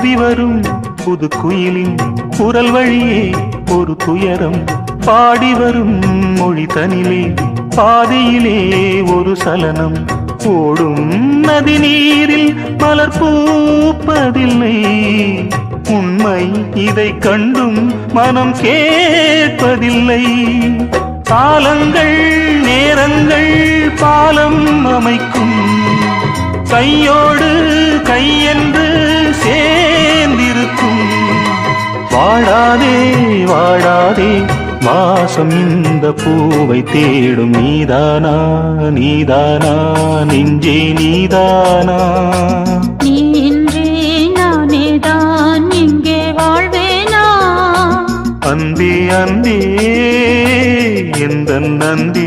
தாவி வரும் புது குயிலின் குரல் வழியே ஒரு துயரம் பாடி வரும் மொழி தனிலே பாதையிலே ஒரு சலனம் ஓடும் நதி நீரில் மலர் பூப்பதில்லை உண்மை இதை கண்டும் மனம் கேட்பதில்லை காலங்கள் நேரங்கள் பாலம் அமைக்கும் கையோடு கையென்று சேர்ந்திருக்கும் வாழாதே வாழாதே வாசம் இந்த பூவை தேடும் நீதானா நீதானா நெஞ்சே நீதானா நீ இன்றி நானேதான் இங்கே வாழ்வேனா அன்பே அன்பே எந்த நந்தி